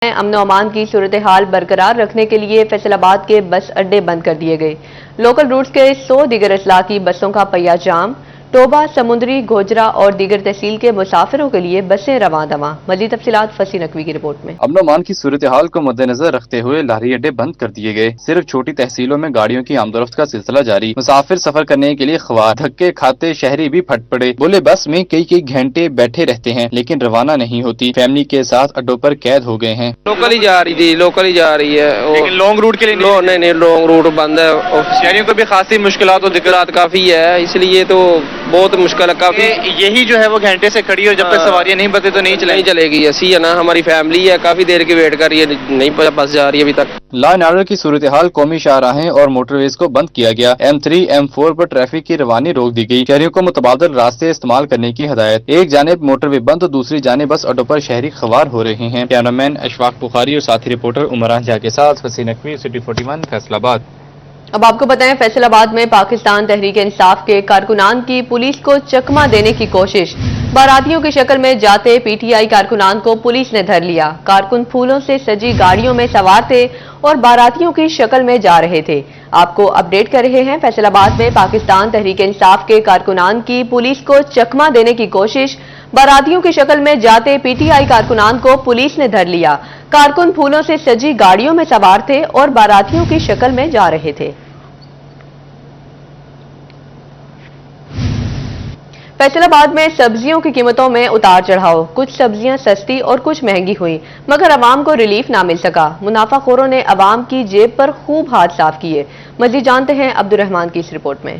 امن و امان کی صورتحال برقرار رکھنے کے لیے فیصل آباد کے بس اڈے بند کر دیے گئے۔ لوکل روٹس کے 100 دیگر اضلاع کی بسوں کا پہیہ جام۔ ٹوبہ، سمندری، گوجرا اور دیگر تحصیل کے مسافروں کے لیے بسیں رواں دواں۔ مزید تفصیلات فصیح نقوی کی رپورٹ میں۔ امن و امان کی صورتحال کو مد نظر رکھتے ہوئے لاہری اڈے بند کر دیے گئے۔ صرف چھوٹی تحصیلوں میں گاڑیوں کی آمد و رفت کا سلسلہ جاری۔ مسافر سفر کرنے کے لیے خوار دھکے کھاتے شہری بھی پھٹ پڑے۔ بولے بس میں کئی گھنٹے بیٹھے رہتے ہیں لیکن روانہ نہیں ہوتی۔ فیملی کے ساتھ اڈوں پر قید ہو گئے ہیں۔ لوکل ہی جا رہی تھی، لوکل ہی جا رہی ہے۔ لیکن لانگ روٹ کے لیے نہیں، لانگ روٹ بند ہے۔ شہریوں کو بھی خاصی مشکلات تو دقت کافی ہے، اس لیے تو بہت مشکل ہے کافی۔ یہی جو ہے وہ گھنٹے سے کھڑی اور جب تک سواریاں نہیں بدلے تو نہیں چلے گی۔ ایسی ہے نا، ہماری فیملی ہے، کافی دیر کی ویٹ کر رہی ہے، نہیں پتا بس جا رہی ہے ابھی تک۔ لا اینڈ آرڈر کی صورتحال قومی شاہراہیں اور موٹر ویز کو بند کیا گیا۔ M3 M4 پر ٹریفک کی روانی روک دی گئی۔ شہریوں کو متبادل راستے استعمال کرنے کی ہدایت۔ ایک جانب موٹر وے بند تو دوسری جانب بس اڈوں پر شہری خوار ہو رہے ہیں۔ کیمرامین اشفاق بخاری اور ساتھی رپورٹر عمران جھا کے ساتھ فصیح نقوی، سٹی 41 فیصل آباد۔ اب آپ کو بتائیں، فیصل آباد میں پاکستان تحریک انصاف کے کارکنان کی پولیس کو چکمہ دینے کی کوشش۔ باراتیوں کی شکل میں جاتے PTI کارکنان کو پولیس نے دھر لیا۔ کارکن پھولوں سے سجی گاڑیوں میں سوار تھے اور باراتیوں کی شکل میں جا رہے تھے۔ آپ کو اپڈیٹ کر رہے ہیں، فیصل آباد میں پاکستان تحریک انصاف کے کارکنان کی پولیس کو چکمہ دینے کی کوشش۔ باراتیوں کی شکل میں جاتے PTI کارکنان کو پولیس نے دھر لیا۔ کارکن پھولوں سے سجی گاڑیوں میں سوار تھے اور باراتیوں کی شکل میں جا رہے تھے۔ فیصل آباد میں سبزیوں کی قیمتوں میں اتار چڑھاؤ۔ کچھ سبزیاں سستی اور کچھ مہنگی ہوئی مگر عوام کو ریلیف نہ مل سکا۔ منافع خوروں نے عوام کی جیب پر خوب ہاتھ صاف کیے۔ مزید جانتے ہیں عبدالرحمان کی اس رپورٹ میں۔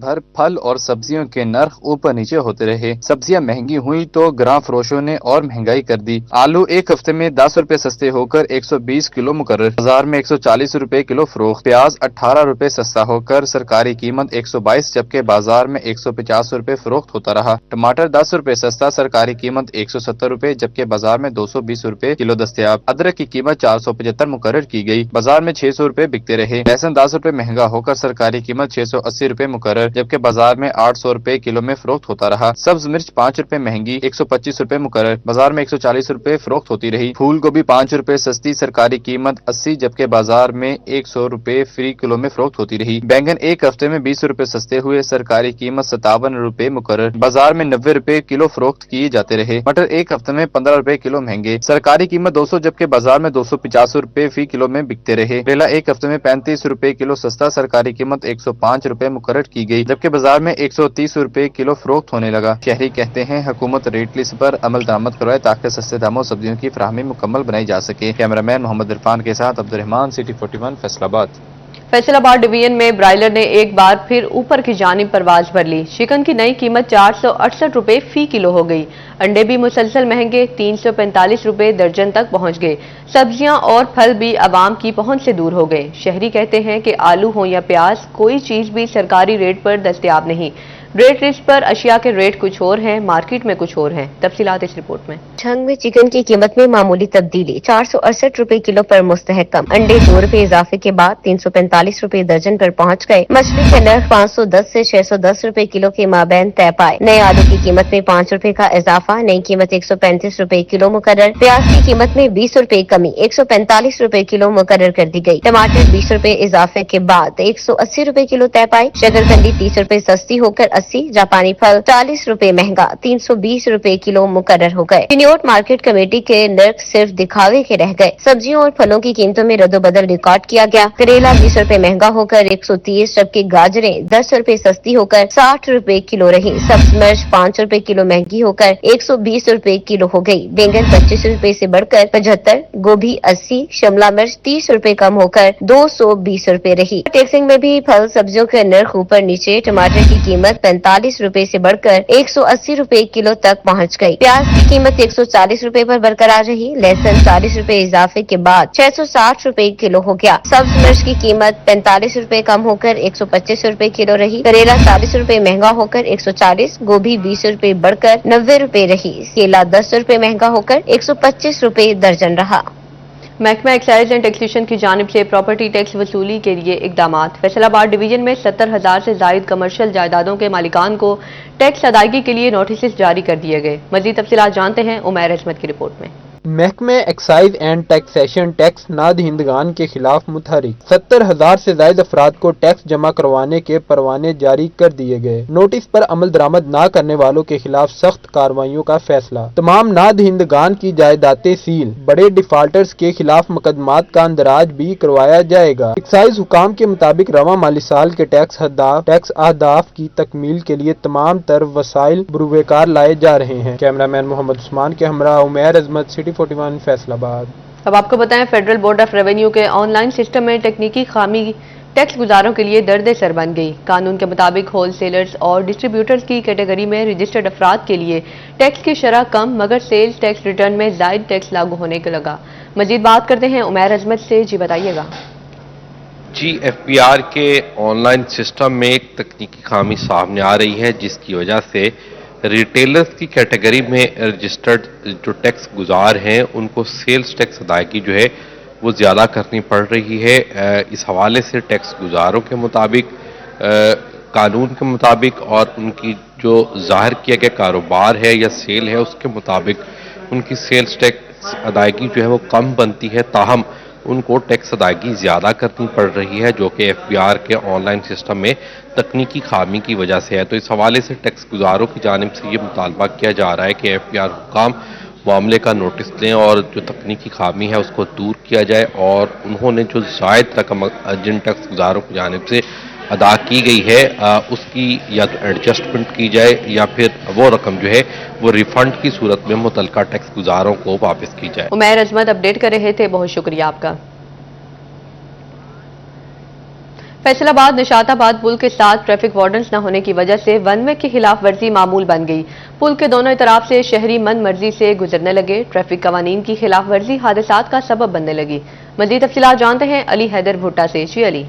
بھر پھل اور سبزیوں کے نرخ اوپر نیچے ہوتے رہے۔ سبزیاں مہنگی ہوئی تو گراں فروشوں نے اور مہنگائی کر دی۔ آلو ایک ہفتے میں 10 روپے سستے ہو کر 120 کلو مقرر، بازار میں 140 روپے کلو فروخت۔ پیاز 18 روپے سستا ہو کر سرکاری قیمت 122 جبکہ بازار میں 150 روپے فروخت ہوتا رہا۔ ٹماٹر 10 روپے سستا، سرکاری قیمت 170 روپے جبکہ بازار میں 220 روپے کلو دستیاب۔ ادرک کی قیمت 475 مقرر کی گئی، بازار میں 600 روپے بکتے رہے۔ لہسن 10 روپے مہنگا ہو کر سرکاری قیمت 680 روپے مقرر جبکہ بازار میں 800 روپے کلو میں فروخت ہوتا رہا۔ سبز مرچ 5 روپے مہنگی 125 روپے مقرر، بازار میں 140 روپے فروخت ہوتی رہی۔ پھول گوبھی 5 روپے سستی، سرکاری قیمت 80 جبکہ بازار میں 100 روپے فی کلو میں فروخت ہوتی رہی۔ بینگن ایک ہفتے میں 20 روپے سستے ہوئے، سرکاری قیمت 57 روپے مقرر، بازار میں 90 روپے کلو فروخت کیے جاتے رہے۔ مٹر ایک ہفتے میں 15 روپے کلو مہنگے، سرکاری قیمت 200 جبکہ بازار میں 250 روپے فی کلو میں بکتے رہے۔ کریلا ایک ہفتے میں 35 روپے کلو سستا، سرکاری قیمت 105 روپے مقرر کی گئی جبکہ بازار میں 130 روپے کلو فروخت ہونے لگا۔ شہری کہتے ہیں حکومت ریٹ لسٹ پر عمل درآمد کروائے تاکہ سستے داموں سبزیوں کی فراہمی مکمل بنائی جا سکے۔ کیمرامین محمد عرفان کے ساتھ عبدالرحمان، سٹی 41 فیصل آباد۔ فیصل آباد ڈویژن میں برائلر نے ایک بار پھر اوپر کی جانب پرواز بھر لی۔ چکن کی نئی قیمت 468 روپے فی کلو ہو گئی۔ انڈے بھی مسلسل مہنگے 345 روپے درجن تک پہنچ گئے۔ سبزیاں اور پھل بھی عوام کی پہنچ سے دور ہو گئے۔ شہری کہتے ہیں کہ آلو ہو یا پیاز، کوئی چیز بھی سرکاری ریٹ پر دستیاب نہیں۔ ریٹ لسٹ پر اشیاء کے ریٹ کچھ اور ہیں، مارکیٹ میں کچھ اور ہیں۔ تفصیلات اس رپورٹ میں۔ جھنگ میں چکن کی قیمت میں معمولی تبدیلی، 468 روپے کلو پر مستحکم۔ انڈے 2 روپے اضافے کے بعد 345 روپے درجن پر پہنچ گئے۔ مچھلی کے نرخ 510 سے 610 روپے کلو کے مابین طے پائے۔ نئے آلو کی قیمت میں 5 روپے کا اضافہ، نئی قیمت 135 روپے کلو مقرر۔ پیاز کی قیمت میں 20 روپے کمی، 145 روپے کلو مقرر کر دی گئی۔ ٹماٹر 20 روپے اضافے کے بعد 180 روپے کلو طے پائے۔ شکرقندی 30 روپے سستی ہو کر 80، جاپانی پھل 40 روپے مہنگا 320 روپے کلو مقرر ہو گئے۔ چنیوٹ مارکیٹ کمیٹی کے نرخ صرف دکھاوے کے رہ گئے۔ سبزیوں اور پھلوں کی قیمتوں میں رد و بدل ریکارڈ کیا گیا۔ کریلا 20 روپے مہنگا ہو کر 130 جبکہ گاجریں 10 روپے سستی ہو کر 60 روپے کلو رہی۔ سبز مرچ 5 روپے کلو مہنگی ہو کر 120 روپے کلو ہو گئی۔ بینگن 25 روپے سے بڑھ کر 75، گوبھی 80، شملہ مرچ 30 روپے کم ہو کر 220 روپے رہی۔ ٹیکسنگ میں بھی پھل سبزیوں کے نرخ اوپر نیچے، ٹماٹر کی قیمت 45 روپے سے بڑھ کر 180 روپے کلو تک پہنچ گئی۔ پیاز کی قیمت 140 روپے پر برقرار رہی۔ لہسن 40 روپے اضافے کے بعد 660 روپے کلو ہو گیا۔ سبز مرچ کی قیمت 45 روپے کم ہو کر 125 روپے کلو رہی۔ کریلا 40 روپے مہنگا ہو کر 140، گوبھی 20 روپے بڑھ کر 90 روپے رہی۔ کیلا 10 روپے مہنگا ہو کر 125 روپے درجن رہا۔ محکمہ ایکسائز اینڈ ٹیکسیشن کی جانب سے پراپرٹی ٹیکس وصولی کے لیے اقدامات۔ فیصل آباد ڈویژن میں 70,000 سے زائد کمرشل جائیدادوں کے مالکان کو ٹیکس ادائیگی کے لیے نوٹسز جاری کر دیے گئے۔ مزید تفصیلات جانتے ہیں عمیر عصمت کی رپورٹ میں۔ محکمہ ایکسائز اینڈ ٹیکسیشن ٹیکس نادہندگان کے خلاف متحرک 70,000 سے زائد افراد کو ٹیکس جمع کروانے کے پروانے جاری کر دیے گئے۔ نوٹس پر عمل درآمد نہ کرنے والوں کے خلاف سخت کارروائیوں کا فیصلہ۔ تمام نادہندگان کی جائیدادیں سیل، بڑے ڈیفالٹرز کے خلاف مقدمات کا اندراج بھی کروایا جائے گا۔ ایکسائز حکام کے مطابق رواں مالی سال کے ٹیکس اہداف کی تکمیل کے لیے تمام تر وسائل بروئے کار لائے جا رہے ہیں۔ کیمرہ مین محمد عثمان کے ہمراہ عمیر عظمت، سٹی 41 فیصل آباد۔ اب آپ کو بتائیں فیڈرل بورڈ آف ریونیو کے آن لائن سسٹم میں تکنیکی خامی ٹیکس گزاروں کے لیے درد سر بن گئی۔ قانون کے مطابق ہول سیلرز اور ڈسٹریبیوٹرز کی کیٹیگری میں رجسٹرڈ افراد کے لیے ٹیکس کی شرح کم، مگر سیلز ٹیکس ریٹرن میں زائد ٹیکس لاگو ہونے کے لگا۔ مزید بات کرتے ہیں عمیر عظمت سے، جی بتائیے گا۔ جی ایف پی آر کے آن لائن سسٹم میں ایک تکنیکی خامی سامنے آ رہی ہے، جس کی وجہ سے ریٹیلرز کی کیٹیگری میں رجسٹرڈ جو ٹیکس گزار ہیں ان کو سیلز ٹیکس ادائیگی جو ہے وہ زیادہ کرنی پڑ رہی ہے۔ اس حوالے سے ٹیکس گزاروں کے مطابق، قانون کے مطابق اور ان کی جو ظاہر کیا گیا کاروبار ہے یا سیل ہے اس کے مطابق ان کی سیلز ٹیکس ادائیگی جو ہے وہ کم بنتی ہے، تاہم ان کو ٹیکس ادائیگی زیادہ کرنی پڑ رہی ہے، جو کہ ایف پی آر کے آن لائن سسٹم میں تکنیکی خامی کی وجہ سے ہے۔ تو اس حوالے سے ٹیکس گزاروں کی جانب سے یہ مطالبہ کیا جا رہا ہے کہ ایف پی آر حکام معاملے کا نوٹس لیں اور جو تکنیکی خامی ہے اس کو دور کیا جائے، اور انہوں نے جو زائد رقم جن ٹیکس گزاروں کی جانب سے ادا کی گئی ہے اس کی یا تو ایڈجسٹمنٹ کی جائے یا پھر وہ رقم جو ہے وہ ریفنڈ کی صورت میں متعلقہ ٹیکس گزاروں کو واپس کی جائے۔ عمیر عظمت اپڈیٹ کر رہے تھے، بہت شکریہ آپ کا۔ فیصل آباد نشاط آباد پل کے ساتھ ٹریفک وارڈنز نہ ہونے کی وجہ سے ون وے کی خلاف ورزی معمول بن گئی۔ پل کے دونوں اطراف سے شہری من مرضی سے گزرنے لگے۔ ٹریفک قوانین کی خلاف ورزی حادثات کا سبب بننے لگی۔ مزید تفصیلات جانتے ہیں علی حیدر بھٹا سے، جی علی۔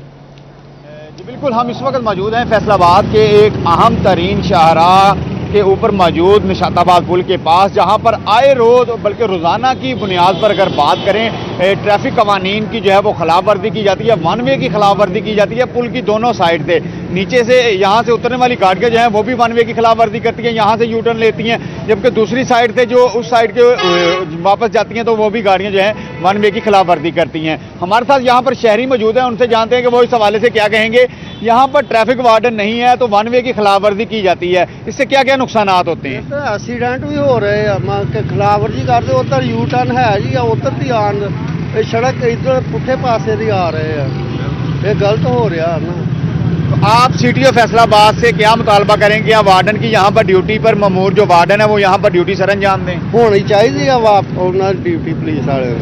جی بالکل، ہم اس وقت موجود ہیں فیصل آباد کے ایک اہم ترین شاہراہ کے اوپر موجود نشاط آباد پل کے پاس، جہاں پر آئے روز بلکہ روزانہ کی بنیاد پر اگر بات کریں ٹریفک قوانین کی جو ہے وہ خلاف ورزی کی جاتی ہے، ون وے کی خلاف ورزی کی جاتی ہے۔ پل کی دونوں سائڈ سے نیچے سے یہاں سے اترنے والی گاڑیاں جو ہیں وہ بھی ون وے کی خلاف ورزی کرتی ہیں، یہاں سے یو ٹرن لیتی ہیں، جبکہ دوسری سائڈ سے جو اس سائڈ کے واپس جاتی ہیں تو وہ بھی گاڑیاں جو ہیں ون وے کی خلاف ورزی کرتی ہیں۔ ہمارے ساتھ یہاں پر شہری موجود ہیں، ان سے جانتے ہیں کہ وہ اس حوالے سے کیا کہیں گے۔ یہاں پر ٹریفک وارڈن نہیں ہے تو ون وے کی خلاف ورزی کی جاتی ہے، اس سے کیا کیا نقصانات ہوتے ہیں؟ ایکسیڈنٹ بھی ہو رہے ہیں، خلاف ورزی کرتے ادھر یو ٹرن ہے جی، ادھر دی آن سڑک ادھر پٹھے پاسے دی آ رہے ہیں، یہ غلط ہو رہا ہے نا۔ آپ سی ٹی او فیصل آباد سے کیا مطالبہ کریں گے وارڈن کی یہاں پر ڈیوٹی پر مامور جو وارڈن ہے وہ یہاں پر ڈیوٹی سر انجام دیں؟ ہونی چاہیے ڈیوٹی پولیس والے۔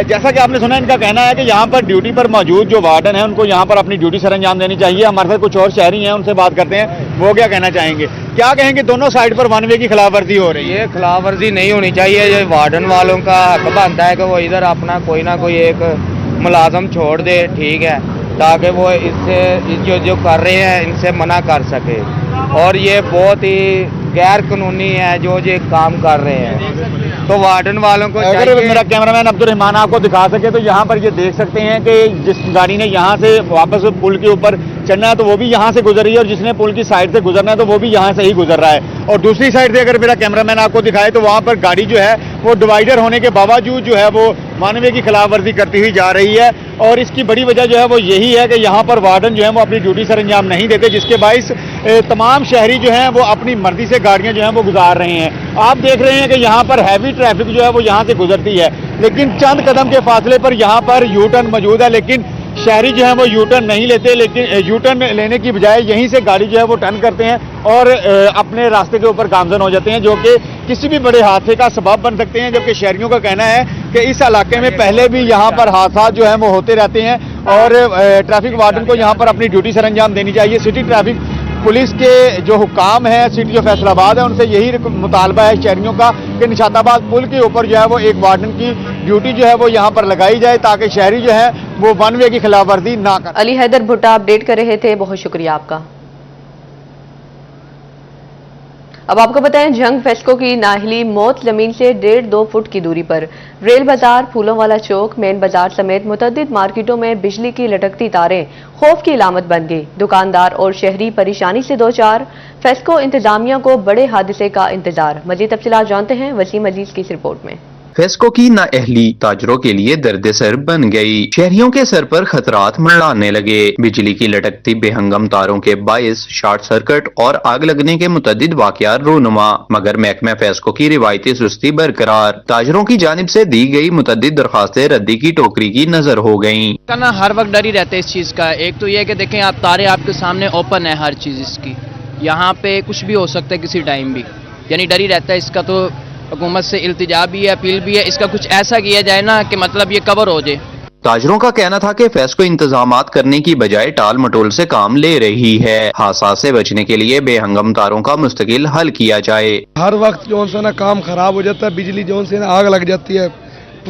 جیسا کہ آپ نے سنا، ان کا کہنا ہے کہ یہاں پر ڈیوٹی پر موجود جو وارڈن ہیں ان کو یہاں پر اپنی ڈیوٹی سر انجام دینی چاہیے۔ ہمارے ساتھ کچھ اور شہری ہیں، ان سے بات کرتے ہیں، وہ کیا کہنا چاہیں گے؟ کیا کہیں گے دونوں سائڈ پر ون وے کی خلاف ورزی ہو رہی ہے؟ یہ خلاف ورزی نہیں ہونی چاہیے، یہ وارڈن والوں کا حق بنتا ہے کہ وہ ادھر اپنا کوئی نہ کوئی ایک ملازم چھوڑ دے، ٹھیک ہے، تاکہ وہ اس سے جو کر رہے ہیں ان سے منع کر سکے، اور یہ بہت ہی غیر قانونی ہے جو یہ کام کر رہے ہیں، تو وارڈن والوں کو اگر میرا کیمرہ مین عبد الرحمان آپ کو دکھا سکے تو یہاں پر یہ دیکھ سکتے ہیں کہ جس گاڑی نے یہاں سے واپس پل کے اوپر چڑھنا ہے تو وہ بھی یہاں سے گزر رہی ہے، اور جس نے پل کی سائڈ سے گزرنا ہے تو وہ بھی یہاں سے ہی گزر رہا ہے، اور دوسری سائڈ سے اگر میرا کیمرہ مین آپ کو دکھائے تو وہاں پر گاڑی جو ہے وہ ڈیوائیڈر ہونے کے باوجود جو ہے وہ ون وے کی خلاف ورزی کرتی ہوئی جا رہی ہے، اور اس کی بڑی وجہ جو ہے وہ یہی ہے کہ یہاں پر وارڈن جو ہے وہ اپنی ڈیوٹی سر انجام نہیں دیتے، جس کے باعث تمام شہری جو ہیں وہ اپنی مرضی سے گاڑیاں جو ہیں وہ گزار رہے ہیں۔ آپ دیکھ رہے ہیں کہ یہاں پر ہیوی ٹریفک جو ہے وہ یہاں سے گزرتی ہے، لیکن چند قدم کے فاصلے پر یہاں پر یو ٹرن موجود ہے، لیکن شہری جو ہیں وہ یو ٹرن نہیں لیتے، لیکن یو ٹرن لینے کی بجائے یہیں سے گاڑی جو ہے وہ ٹرن کرتے ہیں اور اپنے راستے کے اوپر گامزن ہو جاتے ہیں، جو کہ کسی بھی بڑے حادثے کا سبب بن سکتے ہیں، جبکہ شہریوں کا کہنا ہے کہ اس علاقے میں پہلے بھی یہاں پر حادثات جو ہیں وہ ہوتے رہتے ہیں، اور ٹریفک وارڈن کو یہاں پر اپنی ڈیوٹی سر انجام دینی چاہیے۔ سٹی ٹریفک پولیس کے جو حکام ہیں سی ٹی او فیصل آباد ہے، ان سے یہی مطالبہ ہے شہریوں کا کہ نشاط آباد پل کے اوپر جو ہے وہ ایک وارڈن کی ڈیوٹی جو ہے وہ یہاں پر لگائی جائے، تاکہ شہری جو ہے وہ ون وے کی خلاف ورزی نہ کریں۔ علی حیدر بھٹا اپڈیٹ کر رہے تھے، بہت شکریہ آپ کا۔ اب آپ کو بتائیں جنگ فیسکو کی نااہلی موت زمین سے 1.5-2 فٹ کی دوری پر۔ ریل بازار، پھولوں والا چوک، مین بازار سمیت متعدد مارکیٹوں میں بجلی کی لٹکتی تاریں خوف کی علامت بن گئی۔ دکاندار اور شہری پریشانی سے دوچار۔ فیسکو انتظامیہ کو بڑے حادثے کا انتظار۔ مزید تفصیلات جانتے ہیں وسیم عزیز کی اس رپورٹ میں۔ फेस्को की नाअहली ताजरों के लिए दर्द-ए-सर बन गई। शहरियों के सर पर खतरात मंडराने लगे। बिजली की लटकती बेहंगम तारों के बायस शॉर्ट सर्किट और आग लगने के मुतअद्दिद वाकयात रूनुमा, मगर महकमा फेस्को की रिवायती सुस्ती बरकरार। ताजरों की जानिब से दी गई मुतअद्दिद दरखास्तें रद्दी की टोकरी की नजर हो गयी। ना हर वक्त डर ही रहते हैं इस चीज का। एक तो ये है कि देखें आप तारे आपके सामने ओपन है हर चीज इसकी, यहाँ पे कुछ भी हो सकता है किसी टाइम भी, यानी डर ही रहता है इसका। तो हुकूमत से इल्तिजा भी है, अपील भी है, इसका कुछ ऐसा किया जाए ना कि मतलब ये कवर हो जाए। ताजरों का कहना था कि फेस्को इंतजामात करने की बजाय टाल मटोल से काम ले रही है। हादसा से बचने के लिए बेहंगम तारों का मुस्तकिल हल किया जाए। हर वक्त जो से ना काम खराब हो जाता है, बिजली जो से ना आग लग जाती है,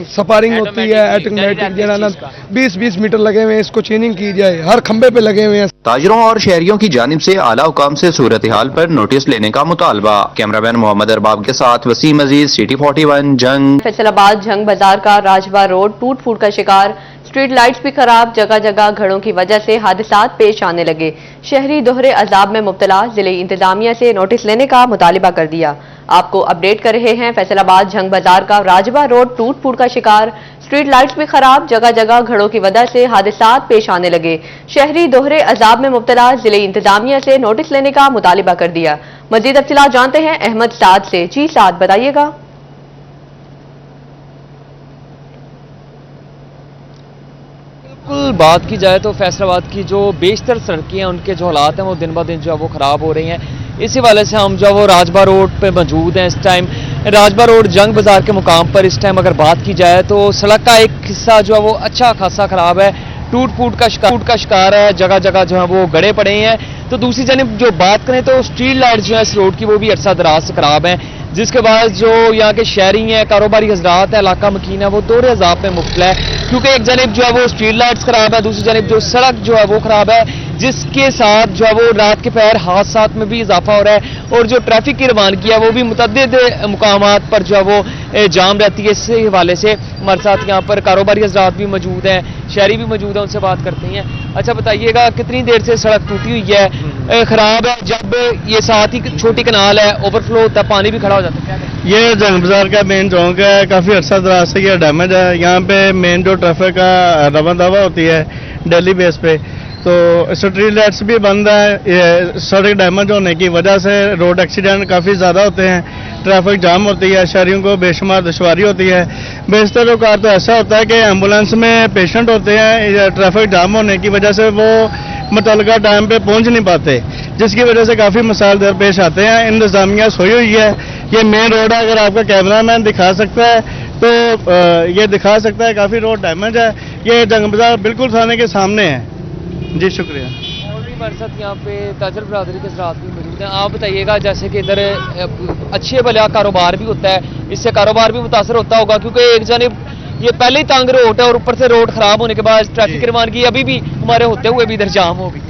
स्पारिंग होती है, ऑटोमेटिक जो है ना 20-20 मीटर लगे हुए हैं, इसको चेनिंग की जाए, हर खंबे पे लगे हुए हैं। ताजरों और शहरियों की जानिब से आला हुकाम से सूरत हाल पर नोटिस लेने का मुतालबा। कैमरामैन मोहम्मद अरबाब के साथ वसीम अजीज, सिटी 41 जंग। फैसलाबाद जंग बाजार का राजबा रोड टूट फूट का शिकार, स्ट्रीट लाइट्स भी खराब, जगह जगह घरों की वजह से हादसात पेश आने लगे। शहरी दोहरे अजाब में मुब्तला, जिले इंतजामिया से नोटिस लेने का मुतालिबा कर दिया। आपको अपडेट कर रहे हैं, फैसलाबाद जंग बाजार का राजबा रोड टूट फूट का शिकार, स्ट्रीट लाइट्स भी खराब, जगह जगह घरों की वजह से हादसात पेश आने लगे। शहरी दोहरे अजाब में मुब्तला, जिले इंतजामिया से नोटिस लेने का मुतालिबा कर दिया। मजीद तफसीलात जानते हैं अहमद साद से। जी साद, बताइएगा। बिल्कुल बात की जाए तो फैसलाबाद की जो बेशतर सड़कें हैं उनके जो हालात हैं वो दिन ब दिन जो है वो ख़राब हो रही हैं। इसी वाले से हम जो है वो राजबा रोड पे मौजूद हैं इस टाइम। राजबा रोड जंग बाजार के मुकाम पर इस टाइम अगर बात की जाए तो सड़क का एक हिस्सा जो है वो अच्छा खासा ख़राब है, टूट फूट का शिकार है, जगह जगह जो है वो गड़े पड़े हैं। तो दूसरी जानिब जो बात करें तो स्ट्रीट लाइट जो है इस रोड की वो भी अरसा दराज से ख़राब हैं, जिसके बाद जो यहाँ के शहरी हैं, कारोबारी हजरात है, इलाका मकीन है, वो दोहरे अजाब में मुब्तला है। क्योंकि एक जानिब जो है वो स्ट्रीट लाइट्स खराब है, दूसरी जानिब जो सड़क जो है वो खराब है, जिसके साथ जो है वो रात के पहर हादसात में भी इजाफा हो रहा है। और जो ट्रैफिक की रवानगी है वो भी मुतअद्दिद मुकामात पर जो है वो जाम रहती है। इस हवाले से हमारे साथ यहाँ पर कारोबारी हजरात भी मौजूद हैं, शहरी भी मौजूद हैं, उनसे बात करते हैं। अच्छा बताइएगा, कितनी देर से सड़क टूटी हुई है, खराब है? जब ये साथ ही छोटी कनाल है, ओवरफ्लो होता है, पानी भी खड़ा हो जाता है। ये जंग बाजार का मेन चौक है, काफ़ी अरसा दराज से ये डैमेज है। यहाँ पे मेन जो ट्रैफिक का रवा दवा होती है डेली बेस पे, तो स्ट्रीट लाइट्स भी बंद है। सड़क डैमेज होने की वजह से रोड एक्सीडेंट काफ़ी ज़्यादा होते हैं, ट्रैफिक जाम होती है, शहरियों को बेशुमार दुश्वारी होती है। बेशतर औक़ात तो ऐसा होता है कि एम्बुलेंस में पेशेंट होते हैं, ट्रैफिक जाम होने की वजह से वो मुतल्लिका टाइम पे पहुंच नहीं पाते, जिसकी वजह से काफ़ी मसाइल दरपेश आते हैं। इंतजामिया सोई हुई है। ये मेन रोड है, अगर आपका कैमरामैन दिखा सकता है तो ये दिखा सकता है, काफ़ी रोड डैमेज है। ये जंग बाजार बिल्कुल थाने के सामने है। जी शुक्रिया। और भी हमारे साथ यहाँ पे ताजर बरादरी के साथ भी मौजूद हैं। आप बताइएगा, जैसे कि इधर अच्छे भला कारोबार भी होता है, इससे कारोबार भी मुतासर होता होगा, क्योंकि एक जानिब ये पहले ही तंग रोड है और ऊपर से रोड खराब होने के बाद ट्रैफिक की रवानगी अभी भी हमारे होते हुए भी इधर जाम हो भी।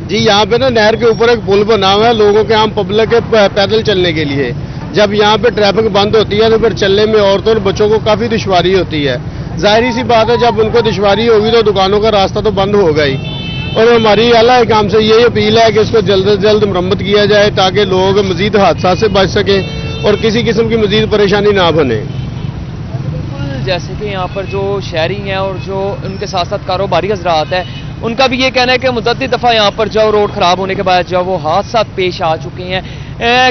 जी यहाँ पे ना नहर के ऊपर एक पुल बना हुआ है लोगों के, आम पब्लिक के पैदल चलने के लिए। जब यहाँ पे ट्रैफिक बंद होती है तो फिर चलने में औरतों और बच्चों को काफ़ी दुश्वारी होती है। जाहिर सी बात है, जब उनको दुश्वारी होगी तो दुकानों का रास्ता तो बंद होगा ही। और हमारी आला काम से यही अपील है कि इसको जल्द से जल्द मरम्मत किया जाए, ताकि लोग मजीद हादसा से बच सकें और किसी किस्म की मजीद परेशानी ना बने। जैसे कि यहाँ पर जो शहरी हैं और जो उनके साथ साथ कारोबारी हजरात हैं, उनका भी ये कहना है कि मुतअद्दिद दफ़ा यहाँ पर जो रोड ख़राब होने के बाद जो वो हादसा पेश आ चुके हैं।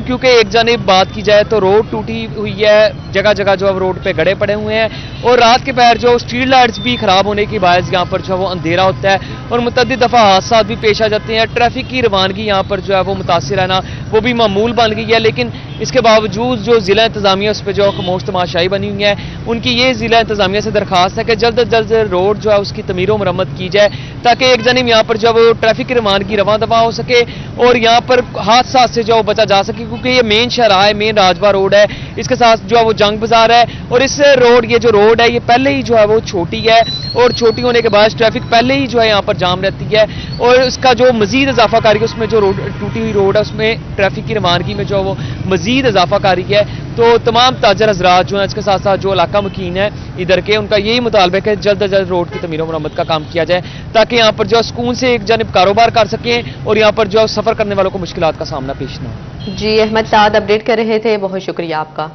क्योंकि एक जानिब बात की जाए तो रोड टूटी हुई है, जगह जगह जो अब रोड पे गड़े पड़े हुए हैं, और रात के पहर जो स्ट्रीट लाइट्स भी खराब होने की बायस यहाँ पर जो वो अंधेरा होता है और मुतअद्दिद दफ़ा हादसा भी पेश आ जाते हैं। ट्रैफिक की रवानगी यहाँ पर जो है वो मुतासिर है ना, वो भी मामूल बन गई है। लेकिन इसके बावजूद जो ज़िला इंतज़ामिया उस पर जो खामोश तमाशाई बनी हुई है, उनकी ये ज़िला इंतज़ामिया से दरख्वास्त है कि जल्द अज जल्द रोड जो है उसकी तमीर व मरम्मत की जाए, ताकि एक जानिब यहाँ पर जो वो ट्रैफिक की रवानगी रवां दफा हो सके और यहाँ पर हादसा से जो बचा जा सके। क्योंकि ये मेन शहरा है, मेन राजबा रोड है, इसके साथ जो है वो जंग बाजार है, और इस रोड ये जो रोड है ये पहले ही जो है वो छोटी है, और छोटी होने के बाद ट्रैफिक पहले ही जो है यहाँ पर जाम रहती है, और इसका जो मजीद इजाफा कारी उसमें जो रोड टूटी हुई रोड है उसमें ट्रैफिक की रवानगी में जो है वो मजीद इजाफा कारी है। तो तमाम ताजर हजरात जो हैं, इसके साथ साथ जो इलाका मकीन है इधर के, उनका यही मुतालबा है कि जल्द अज जल्द रोड की तमीर मरम्मत का काम किया जाए, ताकि यहाँ पर जो सुकून से एक जानिब कारोबार कर सकें और यहाँ पर जो सफ़र करने वालों को मुश्किलात का सामना पेश ना हो। जी अहमद साद अपडेट कर रहे थे, बहुत शुक्रिया आपका।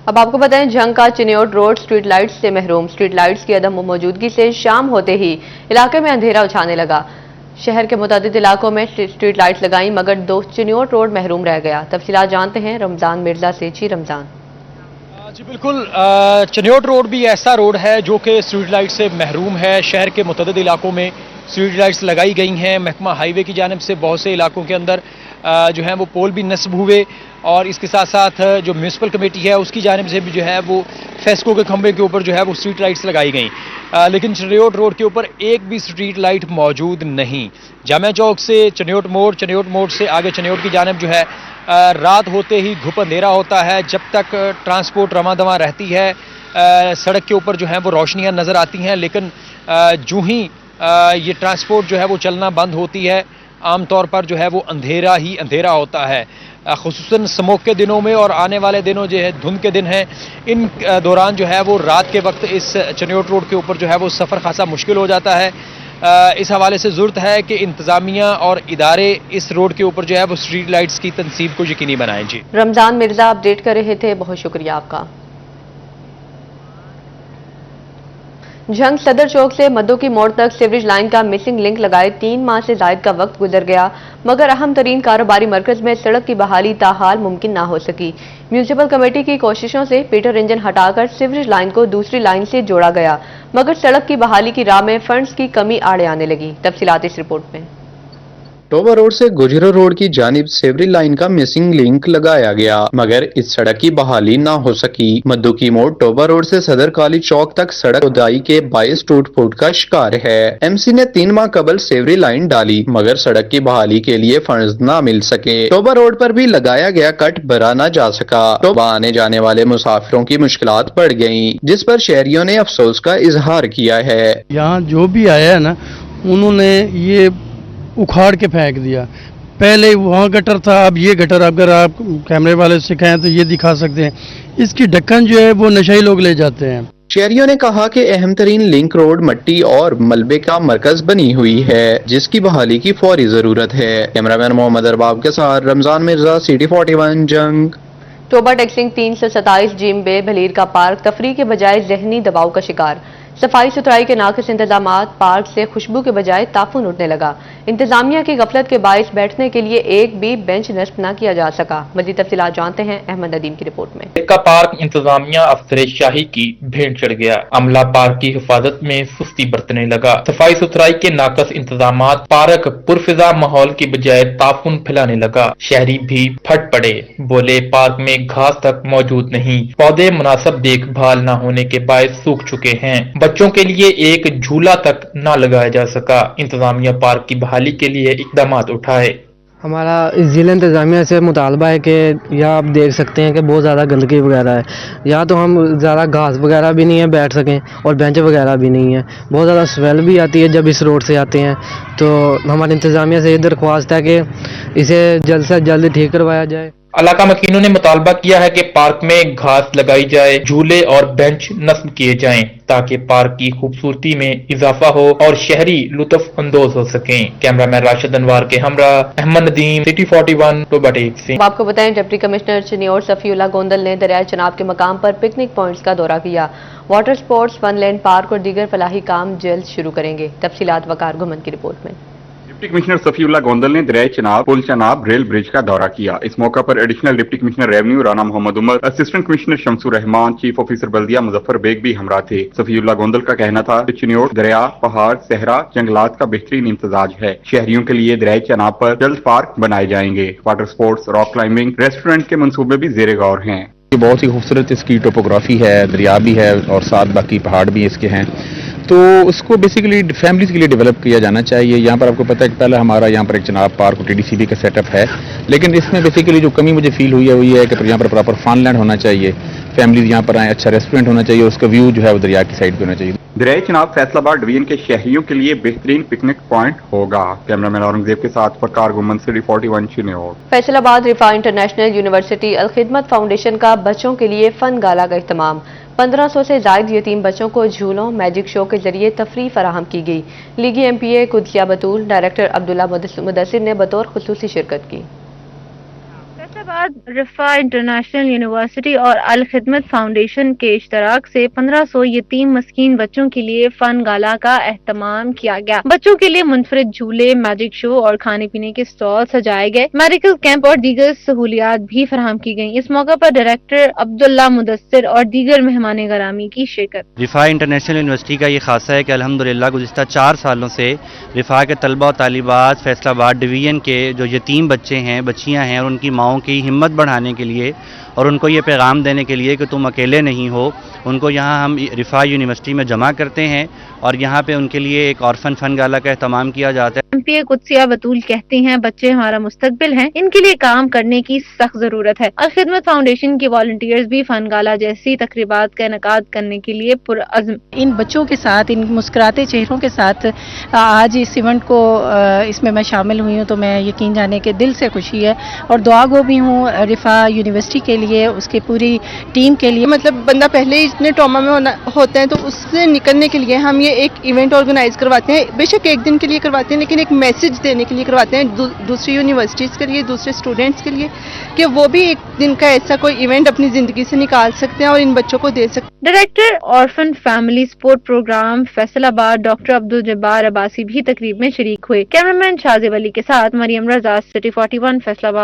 अब आपको बताएं, झंग का चिन्योट रोड स्ट्रीट लाइट्स से महरूम। स्ट्रीट लाइट्स की अदम मौजूदगी से शाम होते ही इलाके में अंधेरा छाने लगा। शहर के मुतादिद इलाकों में स्ट्रीट लाइट्स लगाई मगर 2 चिन्योट रोड महरूम रह गया। तफसीलात जानते हैं रमजान मिर्जा से। जी रमजान। जी बिल्कुल, चिन्योट रोड भी ऐसा रोड है जो कि स्ट्रीट लाइट से महरूम है। शहर के मुतअद्दिद इलाकों में स्ट्रीट लाइट्स लगाई गई हैं। महकमा हाईवे की जानिब से बहुत से इलाकों के अंदर जो है वो पोल भी नस्ब हुए और इसके साथ साथ जो म्यूनसिपल कमेटी है उसकी जानिब से भी जो है वो फेस्को के खंभे के ऊपर जो है वो स्ट्रीट लाइट्स लगाई गई। लेकिन चिन्योट रोड के ऊपर एक भी स्ट्रीट लाइट मौजूद नहीं। जामिया चौक से चिन्योट मोड़ से आगे चिन्योट की जानिब जो है रात होते ही घुप अंधेरा होता है। जब तक ट्रांसपोर्ट रवां दवां रहती है सड़क के ऊपर जो है वो रोशनियां नज़र आती हैं, लेकिन जो ही ये ट्रांसपोर्ट जो है वो चलना बंद होती है आमतौर पर जो है वो अंधेरा ही अंधेरा होता है। खुसूसन स्मोक के दिनों में और आने वाले दिनों जो है धुंध के दिन हैं, इन दौरान जो है वो रात के वक्त इस चिन्योट रोड के ऊपर जो है वो सफ़र खासा मुश्किल हो जाता है। इस हवाले से ज़रूरत है कि इंतज़ामिया और इदारे इस रोड के ऊपर जो है वो स्ट्रीट लाइट्स की तनसीब को यकीनी बनाएं। जी रमजान मिर्जा अपडेट कर रहे थे, बहुत शुक्रिया आपका। झंग सदर चौक से मद्दू की मोड़ तक सीवरेज लाइन का मिसिंग लिंक लगाए 3 माह से जायद का वक्त गुजर गया मगर अहम तरीन कारोबारी मरकज में सड़क की बहाली ताहाल मुमकिन ना हो सकी। म्यूनसिपल कमेटी की कोशिशों से पीटर इंजन हटाकर सीवरेज लाइन को दूसरी लाइन से जोड़ा गया मगर सड़क की बहाली की राह में फंड्स की कमी आड़े आने लगी। तफसीलात इस रिपोर्ट में। टोबा रोड से गुजरो रोड की जानिब सेवरी लाइन का मिसिंग लिंक लगाया गया मगर इस सड़क की बहाली ना हो सकी। मद्दू की मोड़ टोबा रोड से सदर काली चौक तक सड़क खुदाई के 22 टूट फूट का शिकार है। एमसी ने 3 माह कबल सेवरी लाइन डाली मगर सड़क की बहाली के लिए फंड्स ना मिल सके। टोबा रोड पर भी लगाया गया कट भरा न जा सका। टोबा आने जाने वाले मुसाफिरों की मुश्किलात बढ़ गयी जिस पर शहरियों ने अफसोस का इजहार किया है। यहाँ जो भी आया है ना उन्होंने ये उखाड़ के फेंक दिया। पहले वहाँ गटर था, अब ये गटर अगर आप कैमरे वाले से कहें तो ये दिखा सकते हैं। इसकी ढक्कन जो है वो नशाई लोग ले जाते हैं। शहरियों ने कहा कि अहम तरीन लिंक रोड मट्टी और मलबे का मरकज बनी हुई है जिसकी बहाली की फौरी जरूरत है। कैमरामैन मोहम्मद अरबाब के साथ रमजान मिर्जा, सिटी 41 जंग। टोबा टैक्सिंग 327 जिम बे भलीर का पार्क तफरी के बजाय जहनी दबाव का शिकार। सफाई सुथराई के नाकिस इंतजामात, पार्क से खुशबू के बजाय ताफुन उठने लगा। इंतजामिया की गफलत के बायस बैठने के लिए एक भी बेंच नस्ब न किया जा सका। मजीद तफसीलात जानते हैं अहमद नदीम की रिपोर्ट में। का पार्क इंतजामिया अफसर शाही की भेंट चढ़ गया। अमला पार्क की हिफाजत में सुस्ती बरतने लगा। सफाई सुथराई के नाकस इंतजामात, पार्क पुरफिजा माहौल की बजाय ताफुन फैलाने लगा। शहरी भी फट पड़े, बोले पार्क में घास तक मौजूद नहीं, पौधे मुनासिब देखभाल न होने के बायस सूख चुके हैं, बच्चों के लिए एक झूला तक न लगाया जा सका। इंतजामिया पार्क की बहाली के लिए इकदामात उठाए। हमारा जिला इंतजामिया से मुतालबा है कि यहाँ आप देख सकते हैं कि बहुत ज़्यादा गंदगी वगैरह है। यहाँ तो हम ज़्यादा घास वगैरह भी नहीं है बैठ सकें और बेंच वगैरह भी नहीं है। बहुत ज़्यादा स्मेल भी आती है जब इस रोड से आते हैं। तो हमारी इंतजामिया से ये दरख्वास्त है कि इसे जल्द से जल्द ठीक करवाया जाए। इलाका मकीनों ने मुतालबा किया है कि पार्क में घास लगाई जाए, झूले और बेंच नस्ब किए जाएं ताकि पार्क की खूबसूरती में इजाफा हो और शहरी लुत्फ अंदोज हो सकें। कैमरामैन राशिद अनवार के हमरा अहमद नदीम, सिटी 41 टोबा टैक्सिंग। आपको बताएं डिप्टी कमिश्नर चिन्योट सफीउल्लाह गोंदल ने दरियाए चनाब के मकाम पर पिकनिक पॉइंट्स का दौरा किया। वाटर स्पोर्ट्स, फनलैंड पार्क और दीगर फलाही काम जल्द शुरू करेंगे। तफसीलात वकार गुमन की रिपोर्ट में। डिप्टी कमिश्नर सफीउल्लाह गोंदल ने दरियाए चनाब पुल चनाब रेल ब्रिज का दौरा किया। इस मौका पर additional deputy commissioner revenue Rana Mohammad Umar, assistant commissioner Shamsur Rehman, chief officer बल्दिया मुजफ्फर बेग भी हमरा थे। सफीउल्लाह गोंदल का कहना था कि चिन्योट दरिया, पहाड़, सहरा, जंगलात का बेहतरीन इम्तजाज है। शहरियों के लिए दरियाए चनाब पर जल्द पार्क बनाए जाएंगे। Water sports, rock climbing, restaurant के मंसूबे भी जेर गौर हैं। बहुत ही खूबसूरत इसकी टोपोग्राफी है, दरिया भी है और साथ बाकी पहाड़ भी इसके हैं, तो उसको बेसिकली फैमिलीज के लिए डेवलप किया जाना चाहिए। यहाँ पर आपको पता है कि पहले हमारा यहाँ पर एक चनाब पार्क और टीडीसीबी का सेटअप है, लेकिन इसमें बेसिकली जो कमी मुझे फील हुई है वो ये है कि यहाँ पर प्रॉपर फनलैंड होना चाहिए, फैमिलीज यहाँ पर आए, अच्छा रेस्टोरेंट होना चाहिए, उसका व्यू जो है वो दरिया की साइड पे होना चाहिए। दरियाए चनाब फैसलाबाद डिवीजन के शहरियों के लिए बेहतरीन पिकनिक पॉइंट होगा। कैमरामैन औरंगजेब के साथ फकार गुमन, city 41 Chiniot. Faisalabad रिफा international university अल खिदमत फाउंडेशन का बच्चों के लिए फन गाला का इख्तिमाम। 1500 से जायद यतीम बच्चों को झूलों, मैजिक शो के जरिए तफरीह फराहम की गई। लीगी MPA कुदसिया बतूल, डायरेक्टर अब्दुल्ला मुदस्सिर ने बतौर खुसूसी शिरकत की। फैसलाबाद रिफा इंटरनेशनल यूनिवर्सिटी और अल खिदमत फाउंडेशन के इश्तराक से 1500 यतीम मस्कीन बच्चों के लिए फन गाला का एहतमाम किया गया। बच्चों के लिए मुनफरिद झूले, मैजिक शो और खाने पीने के स्टॉल सजाए गए। मेडिकल कैंप और दीगर सहूलियात भी फराहम की गयी। इस मौका पर डायरेक्टर अब्दुल्ला मुदस्सिर और दीगर मेहमान गरामी की शिरकत। रिफा इंटरनेशनल यूनिवर्सिटी का ये खासा है कि अल्हम्दुलिल्लाह गुज़िश्ता 4 सालों से रिफा के तलबा और तालिबात फैसलाबाद डिवीज़न के जो यतीम बच्चे हैं, बच्चियां हैं और उनकी माओं की हिम्मत बढ़ाने के लिए और उनको ये पैगाम देने के लिए कि तुम अकेले नहीं हो, उनको यहाँ हम रिफा यूनिवर्सिटी में जमा करते हैं और यहाँ पे उनके लिए एक ऑर्फन फन गाला का एहतमाम किया जाता है। एमपीए कुदसिया बतूल कहती हैं, बच्चे हमारा मुस्तकबिल हैं, इनके लिए काम करने की सख्त जरूरत है। अल खिदमत फाउंडेशन के वॉलंटियर्स भी फन गाला जैसी तकरीबात का इनेकाद करने के लिए पुरअज़्म। इन बच्चों के साथ, इन मुस्कुराते चेहरों के साथ आज इस इवेंट को इसमें मैं शामिल हुई हूँ तो मैं यकीन जाने के दिल से खुशी है और दुआ गो भी हूँ रिफा यूनिवर्सिटी के लिए, उसके पूरी टीम के लिए। मतलब बंदा पहले ही इतने ट्रॉमा में होते हैं तो उससे निकलने के लिए हम ये एक इवेंट ऑर्गेनाइज करवाते हैं। बेशक एक दिन के लिए करवाते हैं लेकिन एक मैसेज देने के लिए करवाते हैं दूसरी यूनिवर्सिटीज़ के लिए, दूसरे स्टूडेंट्स के लिए, कि वो भी एक दिन का ऐसा कोई इवेंट अपनी ज़िंदगी से निकाल सकते हैं और इन बच्चों को दे सकते हैं। Director orphan family support programme Faisalabad doctor Abdul Jabbar Abbasi भी तकरीब में शरीक हुए। कैमरामैन शाजिब अली के साथ मरियम रजा, सिटी 41 फैसलाबाद।